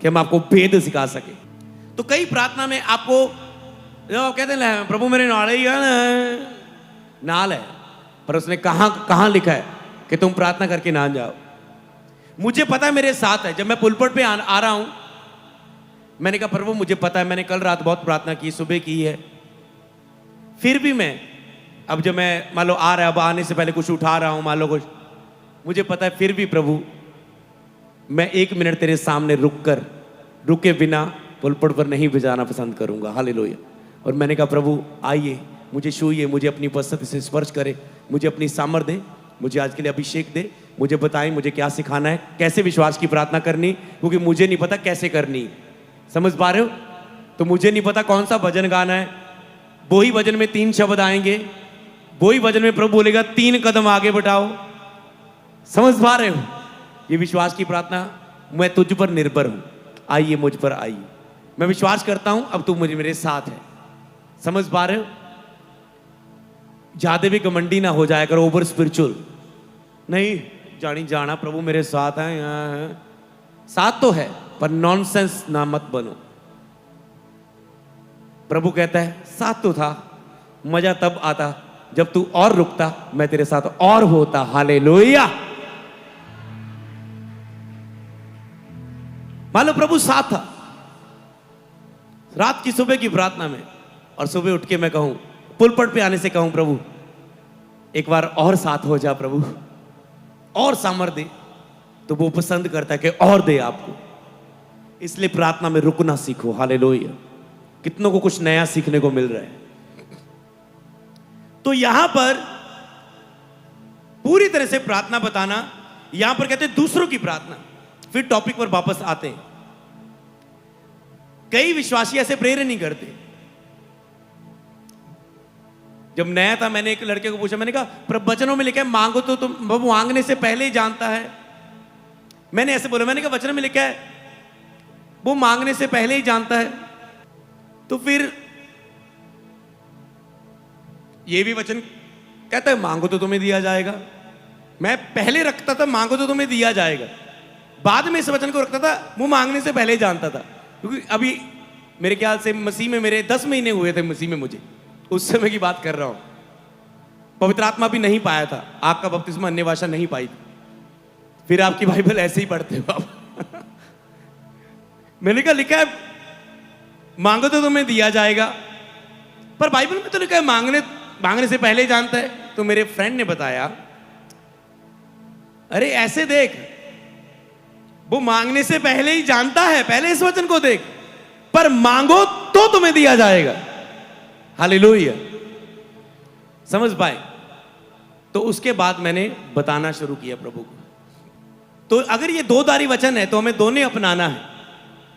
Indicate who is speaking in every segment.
Speaker 1: कि हम आपको भेद सिखा सके। तो कई प्रार्थना में आपको जो कहते हैं प्रभु मेरे नाल ही है, नाल है, पर उसने कहां लिखा है कि तुम प्रार्थना करके ना जाओ। मुझे पता है मेरे साथ है। जब मैं पुलपट पे आ रहा हूं, मैंने कहा प्रभु मुझे पता है मैंने कल रात बहुत प्रार्थना की, सुबह की है, फिर भी मैं अब जब मैं मान लो आ रहा है, अब आने से पहले कुछ उठा रहा हूं, मान लो कुछ, मुझे पता है फिर भी प्रभु मैं 1 मिनट तेरे सामने रुके बिना पुलपट पर नहीं बजाना पसंद करूंगा। हालेलुया। और मैंने कहा प्रभु आइए, मुझे छूइए, मुझे अपनी उपस्थिति से स्पर्श करे, मुझे अपनी सामर्थ दे, मुझे आज के लिए अभिषेक दे, मुझे बताएं मुझे क्या सिखाना है, कैसे विश्वास की प्रार्थना करनी, क्योंकि मुझे नहीं पता कैसे करनी। समझ पा रहे हो? तो मुझे नहीं पता कौन सा भजन गाना है, वही भजन में 3 शब्द आएंगे, वही भजन में प्रभु बोलेगा 3 कदम आगे बढ़ाओ। समझ पा रहे हो? ये विश्वास की प्रार्थना, मैं तुझ पर निर्भर हूं, आइए मुझ पर आइए, मैं विश्वास करता हूं अब तू मेरे साथ है। समझ पा रहे हो? ज्यादा भी घमंडी ना हो जाया करो, ओवर स्पिरिचुअल नहीं, जाना प्रभु मेरे साथ है, यहाँ है, साथ तो है पर नॉनसेंस ना मत बनो। प्रभु कहता है साथ तो था, मजा तब आता जब तू और रुकता, मैं तेरे साथ और होता। हालेलुया। मान लो प्रभु साथ था रात की सुबह की प्रार्थना में, और सुबह उठ के मैं कहूं, पुलपट पे आने से कहूं प्रभु एक बार और साथ हो जा प्रभु, और सामर्थ दे, तो वो पसंद करता है कि और दे आपको। इसलिए प्रार्थना में रुकना सीखो। हालेलुया। कितनों को कुछ नया सीखने को मिल रहा है। तो यहां पर पूरी तरह से प्रार्थना बताना, यहां पर कहते हैं दूसरों की प्रार्थना। फिर टॉपिक पर वापस आते हैं। कई विश्वासी ऐसे प्रेयर नहीं करते। जब नया था मैंने एक लड़के को पूछा, मैंने कहा प्रवचनों में लिखा है मांगो तो तुम, वो मांगने से पहले ही जानता है। मैंने ऐसे बोला, मैंने कहा वचन में लिखा है वो मांगने से पहले ही जानता है, तो फिर ये भी वचन कहता है मांगो तो तुम्हें दिया जाएगा। मैं पहले रखता था मांगो तो तुम्हें दिया जाएगा, बाद में इस वचन को रखता था वो मांगने से पहले ही जानता था। क्योंकि अभी मेरे ख्याल से मसीह में मेरे 10 महीने हुए थे, मसीह में मुझे उस समय की बात कर रहा हूं। पवित्र आत्मा भी नहीं पाया था, आग का बपतिस्मा अन्य भाषा नहीं पाई थी। फिर आपकी बाइबल ऐसे ही पढ़ते हो आप। मैंने कहा लिखा है मांगो तो तुम्हें दिया जाएगा, पर बाइबल में तो लिखा है मांगने से पहले जानता है। तो मेरे फ्रेंड ने बताया अरे ऐसे देख, वो मांगने से पहले ही जानता है, पहले इस वचन को देख, पर मांगो तो तुम्हें दिया जाएगा। हालेलुया। समझ पाए? तो उसके बाद मैंने बताना शुरू किया प्रभु को। तो अगर ये 2 धारी वचन है तो हमें दोनों अपनाना है।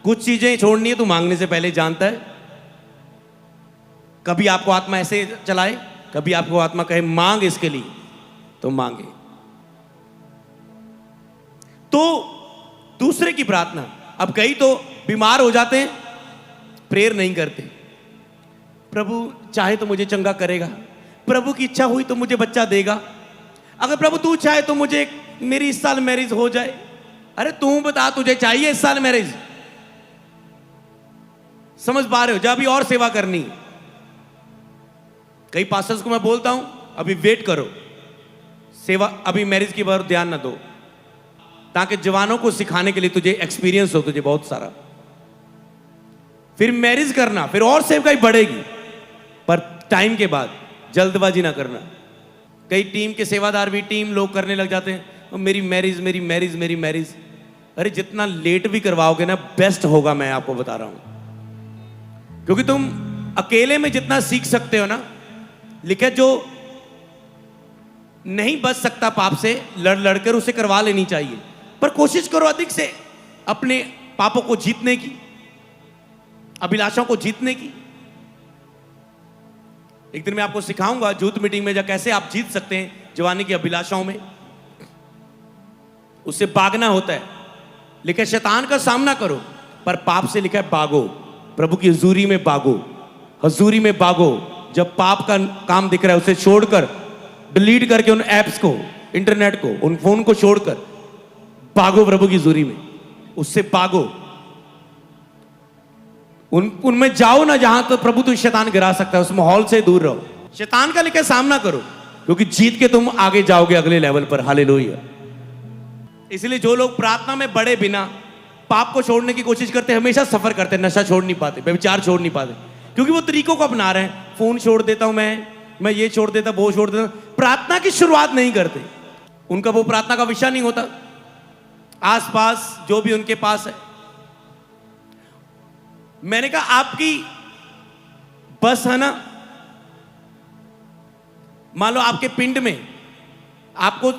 Speaker 1: कुछ चीजें छोड़नी है तो मांगने से पहले जानता है। कभी आपको आत्मा ऐसे चलाए, कभी आपको आत्मा कहे मांग इसके लिए, तो मांगे। तो दूसरे की प्रार्थना, अब कई तो बीमार हो जाते हैं, प्रेयर नहीं करते। प्रभु चाहे तो मुझे चंगा करेगा, प्रभु की इच्छा हुई तो मुझे बच्चा देगा, अगर प्रभु तू चाहे तो मुझे मेरी इस साल मैरिज हो जाए। अरे तू बता तुझे चाहिए इस साल मैरिज? समझ पा रहे हो? जब अभी और सेवा करनी। कई पास्टर्स को मैं बोलता हूं अभी वेट करो, सेवा अभी मैरिज की बार ध्यान ना दो, ताकि जवानों को सिखाने के लिए तुझे एक्सपीरियंस हो, तुझे बहुत सारा, फिर मैरिज करना, फिर और सेवकाई बढ़ेगी, पर टाइम के बाद जल्दबाजी ना करना। कई टीम के सेवादार भी टीम लोग करने लग जाते हैं, मेरी मैरिज मेरी मैरिज मेरी मैरिज। अरे जितना लेट भी करवाओगे ना बेस्ट होगा, मैं आपको बता रहा हूं। क्योंकि तुम अकेले में जितना सीख सकते हो ना, लिखे जो नहीं बच सकता पाप से, लड़कर उसे करवा लेनी चाहिए, पर कोशिश करो अधिक से अपने पापों को जीतने की, अभिलाषाओं को जीतने की। एक दिन मैं आपको सिखाऊंगा यूथ मीटिंग में कैसे आप जीत सकते हैं जवानी की अभिलाषाओं में। उससे भागना होता है। लिखा है शैतान का सामना करो, पर पाप से लिखा है भागो। प्रभु की हजूरी में भागो, हजूरी में भागो। जब पाप का काम दिख रहा है उसे छोड़कर, डिलीट करके उन एप्स को, इंटरनेट को, उन फोन को छोड़कर भागो प्रभु की हजूरी में, उससे भागो। उनमें जाओ ना जहां तो प्रभु तो शैतान गिरा सकता है, उस माहौल से दूर रहो। शैतान का लेकर सामना करो, क्योंकि जीत के तुम आगे जाओगे अगले लेवल पर। हालेलुया। इसलिए जो लोग प्रार्थना में बड़े बिना पाप को छोड़ने की कोशिश करते हैं, हमेशा सफर करते हैं, नशा छोड़ नहीं पाते, व्यभिचार छोड़ नहीं पाते, क्योंकि वो तरीकों को अपना रहे हैं। फोन छोड़ देता हूं मैं ये छोड़ देता, वो छोड़ देता, प्रार्थना की शुरुआत नहीं करते। उनका वो प्रार्थना का विषय नहीं होता। आसपास जो भी उनके पास है, मैंने कहा आपकी बस है ना, मान लो आपके पिंड में आपको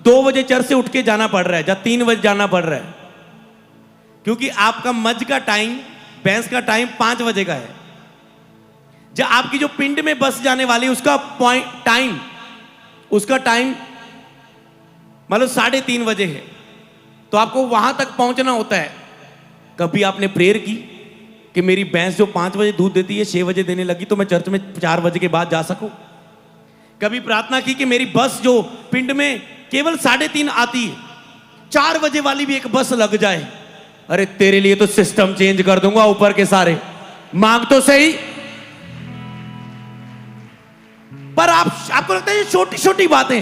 Speaker 1: 2 बजे चर्च से उठ के जाना पड़ रहा है, या 3 बजे जाना पड़ रहा है, क्योंकि आपका मज का टाइम, भैंस का टाइम 5 बजे का है। जब आपकी जो पिंड में बस जाने वाली उसका टाइम मान लो 3:30 बजे है, तो आपको वहां तक पहुंचना होता है। कभी आपने प्रेयर की कि मेरी भैंस जो 5 बजे दूध देती है 6 बजे देने लगी, तो मैं चर्च में 4 बजे के बाद जा सकूं? कभी प्रार्थना की कि मेरी बस जो पिंड में केवल 3:30 आती है, 4 बजे वाली भी एक बस लग जाए? अरे तेरे लिए तो सिस्टम चेंज कर दूंगा ऊपर के सारे, मांग तो सही। पर आपको लगता है ये छोटी छोटी बातें?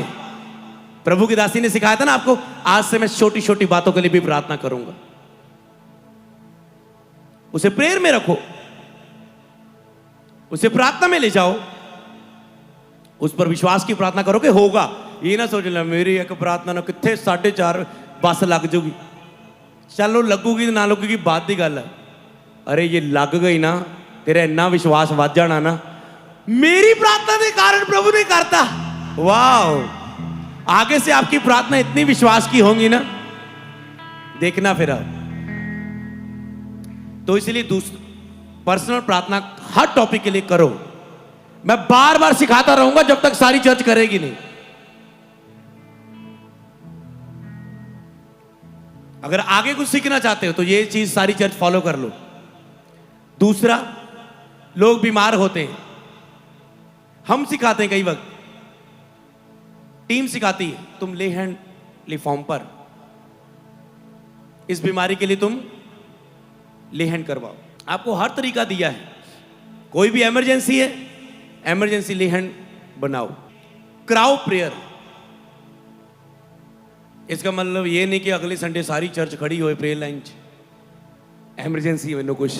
Speaker 1: प्रभु की दासी ने सिखाया था ना आपको, आज से मैं छोटी छोटी बातों के लिए भी प्रार्थना करूंगा। उसे प्रेयर में रखो, उसे प्रार्थना में ले जाओ, उस पर विश्वास की प्रार्थना करो कि होगा। ये ना सोच ले मेरी एक प्रार्थना ना कितने 4:30 बस लग जाऊगी। चलो लगूगी ना लगूगी बात की गल है। अरे ये लग गई ना, तेरा इन्ना विश्वास वध जाना ना, मेरी प्रार्थना के कारण प्रभु ने करता। वाह, आगे से आपकी प्रार्थना इतनी विश्वास की होंगी ना, देखना फिर आप। तो इसलिए पर्सनल प्रार्थना हर टॉपिक के लिए करो। मैं बार बार सिखाता रहूंगा जब तक सारी चर्च करेगी नहीं। अगर आगे कुछ सीखना चाहते हो तो ये चीज सारी चर्च फॉलो कर लो। दूसरा, लोग बीमार होते हैं, हम सिखाते हैं, कई वक्त टीम सिखाती है, तुम ले हैंड ले फॉर्म पर इस बीमारी के लिए तुम ले हैंड करवाओ। आपको हर तरीका दिया है। कोई भी इमरजेंसी है, इमरजेंसी ले हैंड बनाओ। क्राउड प्रेयर, इसका मतलब ये नहीं कि अगले संडे सारी चर्च खड़ी हो प्रेयर लाइन, इमरजेंसी में नो कुछ।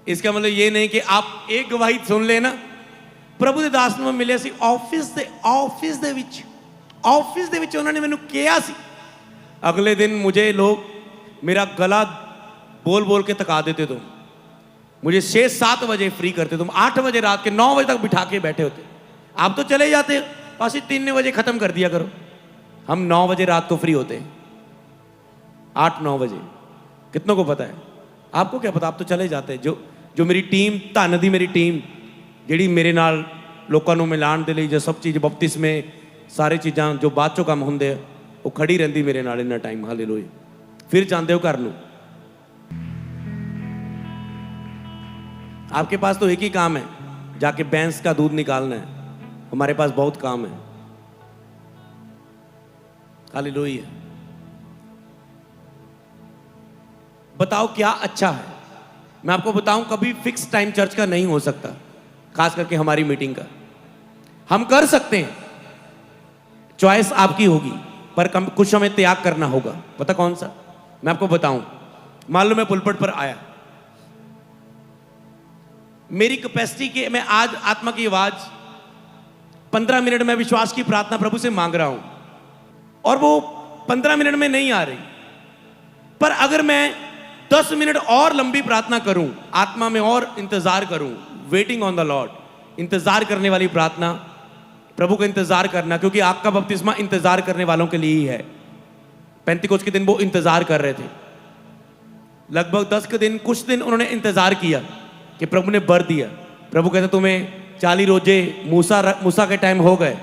Speaker 1: इसका मतलब ये नहीं कि आप एक गवाही सुन लेना। प्रभु ਦੇ ਦਾਸ ਨੂੰ ਮਿਲਿਆ ਸੀ ਆਫਿਸ ਦੇ ਵਿੱਚ ਉਹਨਾਂ ਨੇ ਮੈਨੂੰ ਕਿਹਾ ਸੀ। अगले दिन मुझे लोग मेरा गला बोल बोल के थका देते, तुम मुझे 6-7 बजे फ्री करते, तुम 8 बजे रात के 9 बजे तक बिठा के बैठे होते। आप तो चले जाते हो, बस 3 बजे खत्म कर दिया करो। हम 9 बजे रात को फ्री होते हैं, 8-9 बजे। कितनों को पता है? आपको क्या पता, आप तो चले जाते हैं। जो मेरी टीम, धन दी मेरी टीम ਜਿਹੜੀ ਮੇਰੇ ਨਾਲ ਲੋਕਾਂ ਨੂੰ ਮਿਲਾਣ ਦੇ ਲਈ ਜੋ ਸਭ ਚੀਜ਼ ਬਪਤਿਸਮੇ ਸਾਰੇ ਚੀਜ਼ਾਂ ਜੋ ਬਾਅਦ ਚੋਂ ਕੰਮ ਹੁੰਦੇ ਆ, ਉਹ ਖੜੀ ਰਹਿੰਦੀ ਮੇਰੇ ਨਾਲ ਇੰਨਾ ਟਾਈਮ। ਹਾਲੇਲੂਇਆ। फिर ਜਾਂਦੇ ਹੋ ਘਰ ਨੂੰ। आपके पास तो एक ही काम है, जाके भैंस का दूध निकालना है। हमारे पास बहुत काम है। हालेलुया। बताओ क्या अच्छा है? मैं आपको बताऊं, कभी फिक्स टाइम चर्च का नहीं हो सकता, खास करके हमारी मीटिंग का। हम कर सकते हैं, चॉइस आपकी होगी, पर कुछ हमें त्याग करना होगा। पता कौन सा? मैं आपको बताऊं। मान लो मैं पुलपट पर आया, मेरी कैपेसिटी के मैं आज आत्मा की आवाज 15 मिनट में विश्वास की प्रार्थना प्रभु से मांग रहा हूं, और वो 15 मिनट में नहीं आ रही। पर अगर मैं 10 मिनट और लंबी प्रार्थना करूं, आत्मा में और इंतजार करूं, वेटिंग ऑन द लॉर्ड, इंतजार करने वाली प्रार्थना, प्रभु का इंतजार करना, क्योंकि आपका बपतिस्मा इंतजार करने वालों के लिए ही है। पेंतिकोस्त के दिन वो इंतजार कर रहे थे, लगभग 10 के दिन, कुछ दिन उन्होंने इंतजार किया कि प्रभु ने बर दिया। प्रभु कहते तुम्हें 40 रोजे मूसा के टाइम हो गए,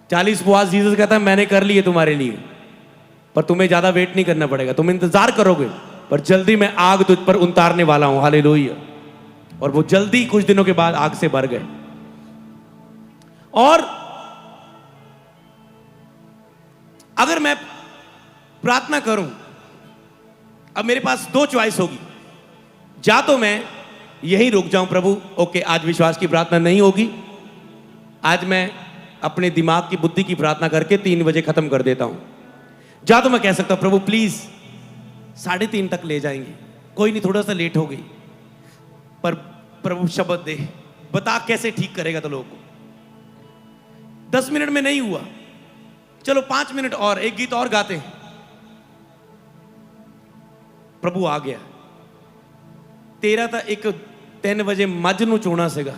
Speaker 1: 40 उपवास जीसस कहता है मैंने कर लिए तुम्हारे लिए, पर तुम्हें ज्यादा वेट नहीं करना पड़ेगा, तुम इंतजार करोगे, पर जल्दी मैं आग तुझ पर उतारने वाला हूं। हालेलुया। और वो जल्दी कुछ दिनों के बाद आग से भर गए। और अगर मैं प्रार्थना करूं, अब मेरे पास दो चॉइस होगी, या तो मैं यहीं रुक जाऊं, प्रभु ओके आज विश्वास की प्रार्थना नहीं होगी, आज मैं अपने दिमाग की बुद्धि की प्रार्थना करके 3 बजे खत्म कर देता हूं। या तो मैं कह सकता हूं प्रभु प्लीज 3:30 तक ले जाएंगे, कोई नहीं थोड़ा सा लेट हो गई, पर प्रभु शब्द दे, बता कैसे ठीक करेगा तो लोगों को। 10 मिनट में नहीं हुआ, चलो 5 मिनट और, एक गीत और गाते हैं। प्रभु आ गया, तेरा ਤਾਂ ਇੱਕ 3 ਵਜੇ ਮੱਝ ਨੂੰ ਚੋਣਾ ਸੀਗਾ,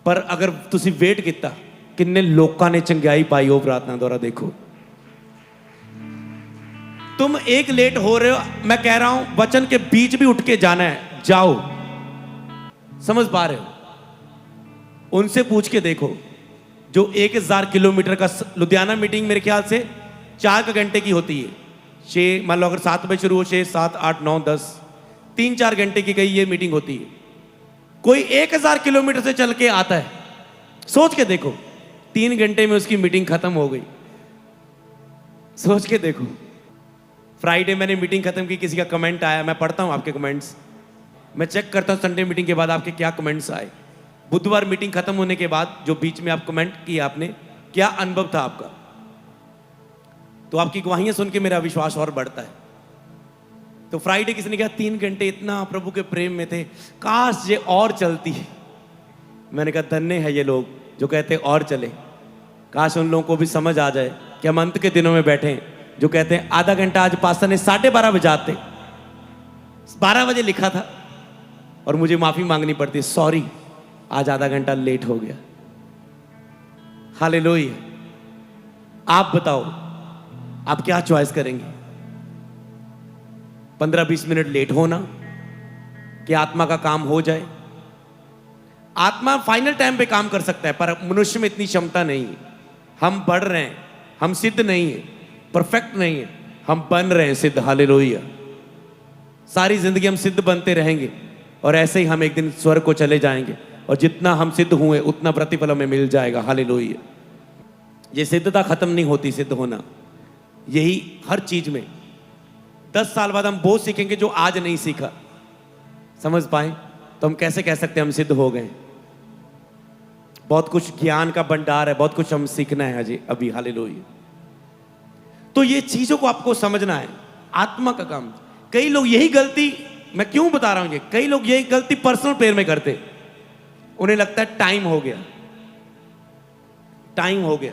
Speaker 1: ਪਰ ਅਗਰ ਤੁਸੀਂ ਵੇਟ ਕੀਤਾ ਕਿੰਨੇ ਲੋਕਾਂ ਨੇ ਚੰਗਿਆਈ ਪਾਈ ਉਹ प्रार्थना द्वारा। देखो तुम एक लेट हो रहे हो, मैं कह रहा हूं वचन के बीच भी उठ के जाना है, जाओ। समझ पा रहे हो? उनसे पूछ के देखो जो 1000 किलोमीटर का लुधियाना मीटिंग मेरे ख्याल से 4 घंटे की होती है। 6 मान लो अगर 7 बजे शुरू हो, 6 7 8 9 10 3-4 घंटे की गई ये मीटिंग होती है। कोई 1000 किलोमीटर से चल के आता है, सोच के देखो 3 घंटे में उसकी मीटिंग खत्म हो गई। सोच के देखो, फ्राइडे मैंने मीटिंग खत्म की, किसी का कमेंट आया, मैं पढ़ता हूं आपके कमेंट्स, मैं चेक करता हूं संडे मीटिंग के बाद आपके क्या कमेंट्स आए। बुधवार मीटिंग खत्म होने के बाद जो बीच में आप कमेंट किया आपने, क्या अनुभव था आपका, तो आपकी गवाहियां सुन के मेरा विश्वास और बढ़ता है। तो फ्राइडे किसी ने कहा 3 घंटे इतना प्रभु के प्रेम में थे, काश ये और चलती है। मैंने कहा धन्य है ये लोग जो कहते और चले, काश उन लोगों को भी समझ आ जाए कि हम अंत के दिनों में बैठे हैं, जो कहते हैं आधा घंटा आज पास्टर ने 12:30 बजाते, 12 बजे लिखा था और मुझे माफी मांगनी पड़ती, सॉरी आज आधा घंटा लेट हो गया। हालेलुया। आप बताओ आप क्या चॉइस करेंगे? 15-20 मिनट लेट होना कि आत्मा का काम हो जाए? आत्मा फाइनल टाइम पे काम कर सकता है, पर मनुष्य में इतनी क्षमता नहीं है। हम बढ़ रहे हैं, हम सिद्ध नहीं है, परफेक्ट नहीं है, हम बन रहे हैं सिद्ध। हालेलुया। सारी जिंदगी हम सिद्ध बनते रहेंगे और ऐसे ही हम एक दिन स्वर्ग को चले जाएंगे, और जितना हम सिद्ध हुए उतना प्रतिफल हमें मिल जाएगा। हालेलुया। ये सिद्धता खत्म नहीं होती, सिद्ध होना यही हर चीज में। 10 साल बाद हम वो सीखेंगे जो आज नहीं सीखा। समझ पाए तो हम कैसे कह सकते हैं हम सिद्ध हो गए? बहुत कुछ ज्ञान का भंडार है, बहुत कुछ हम सीखना है अजय अभी। हालेलुया। तो ये चीजों को आपको समझना है, आत्मा का काम। कई लोग यही गलती, मैं क्यों बता रहा हूं ये, कई लोग यही गलती पर्सनल प्रेयर में करते। उन्हें लगता है टाइम हो गया, टाइम हो गया।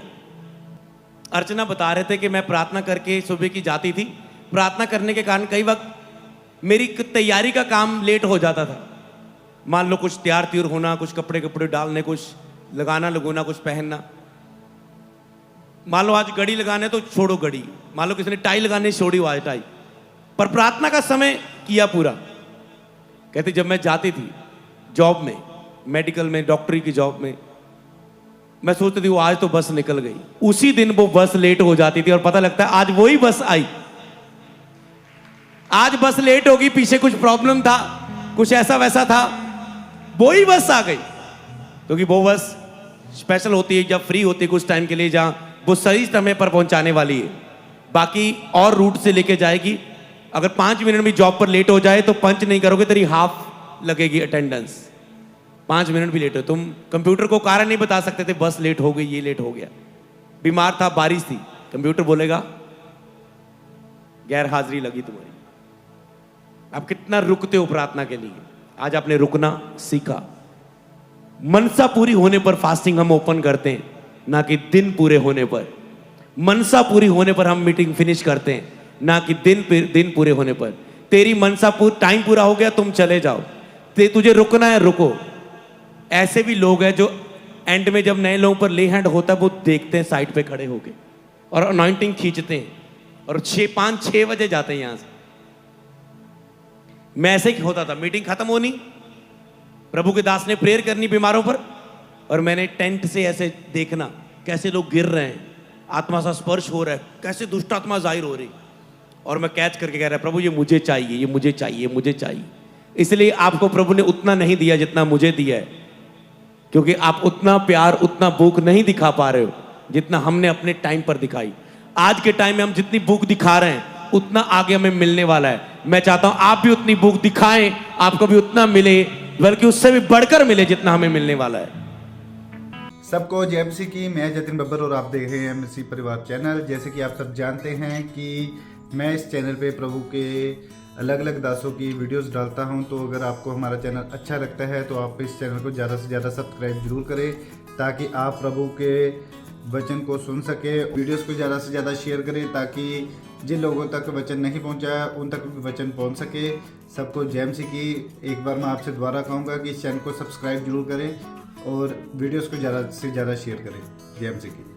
Speaker 1: अर्चना बता रहे थे कि मैं प्रार्थना करके सुबह की जाती थी, प्रार्थना करने के कारण कई वक्त मेरी तैयारी का काम लेट हो जाता था। मान लो कुछ तैयार त्यूर होना, कुछ कपड़े डालने, कुछ लगाना लगोना, कुछ पहनना। मान लो आज घड़ी लगाने तो छोड़ो घड़ी, मान लो किसी ने टाई लगाने छोड़ी आज टाई, पर प्रार्थना का समय किया पूरा। कहते जब मैं जाती थी जॉब में, मेडिकल में, डॉक्टरी की जॉब में, मैं सोचती थी वो आज तो बस निकल गई, उसी दिन वो बस लेट हो जाती थी और पता लगता है आज वही बस आई। आज बस लेट होगी, पीछे कुछ प्रॉब्लम था, कुछ ऐसा वैसा था, वही बस आ गई। क्योंकि वो बस स्पेशल होती है जब फ्री होती है कुछ टाइम के लिए, जहां वो सही समय पर पहुंचाने वाली है। बाकी और रूट से लेके जाएगी। अगर 5 मिनट में जॉब पर लेट हो जाए तो पंच नहीं करोगे, तेरी हाफ लगेगी अटेंडेंस। 5 मिनट भी लेट हो, तुम कंप्यूटर को कारण नहीं बता सकते थे बस लेट हो गई, ये लेट हो गया, बीमार था, बारिश थी, कंप्यूटर बोलेगा गैर हाजिरी लगी तुम्हारी। आप कितना रुकते हो प्रार्थना के लिए? आज आपने रुकना सीखा। मनसा पूरी होने पर फास्टिंग हम ओपन करते हैं, ना कि दिन पूरे होने पर। मनसा पूरी होने पर हम मीटिंग फिनिश करते हैं, ना कि दिन पूरे होने पर। तेरी मनसा टाइम पूरा हो गया, तुम चले जाओ, तुझे रुकना है रुको। ऐसे भी लोग हैं जो एंड में जब नए लोगों पर ले हैंड होता है वो देखते हैं साइड पे खड़े होके और अनॉइंटिंग खींचते हैं और 5-6 बजे जाते हैं यहां से। मैं ऐसे ही होता था, मीटिंग खत्म होनी, प्रभु के दास ने प्रेयर करनी बीमारों पर, और मैंने टेंट से ऐसे देखना कैसे लोग गिर रहे हैं, आत्मा सा स्पर्श हो रहा है, कैसे दुष्ट आत्मा जाहिर हो रही, और मैं कैच करके कह रहा प्रभु ये मुझे चाहिए, ये मुझे चाहिए, मुझे चाहिए। इसलिए आपको प्रभु ने उतना नहीं दिया जितना मुझे दिया है, क्योंकि आप उतना प्यार, उतना भूख नहीं दिखा पा रहे हो जितना हमने अपने टाइम पर दिखाई। आज के टाइम में हम जितनी भूख दिखा रहे हैं उतना आगे हमें मिलने वाला है। मैं चाहता हूं आप भी उतनी भूख दिखाएं, आपको भी उतना मिले, बल्कि उससे भी बढ़कर मिले जितना हमें मिलने वाला है।
Speaker 2: सबको जय मसीह की। मैं जतिन बब्बर और आप देख रहे हैं मसीह परिवार चैनल। जैसे कि आप सब जानते हैं कि मैं इस चैनल पे प्रभु के अलग अलग दासों की वीडियोस डालता हूं, तो अगर आपको हमारा चैनल अच्छा लगता है तो आप इस चैनल को ज़्यादा से ज़्यादा सब्सक्राइब जरूर करें, ताकि आप प्रभु के वचन को सुन सके। वीडियोस को ज़्यादा से ज़्यादा शेयर करें, ताकि जिन लोगों तक वचन नहीं पहुंचा उन तक भी वचन पहुंच सके। सबको जय मसीह की। एक बार मैं आपसे दोबारा कहूँगा कि इस चैनल को सब्सक्राइब जरूर करें और वीडियोस को ज़्यादा से ज़्यादा शेयर करें। जय मसीह की।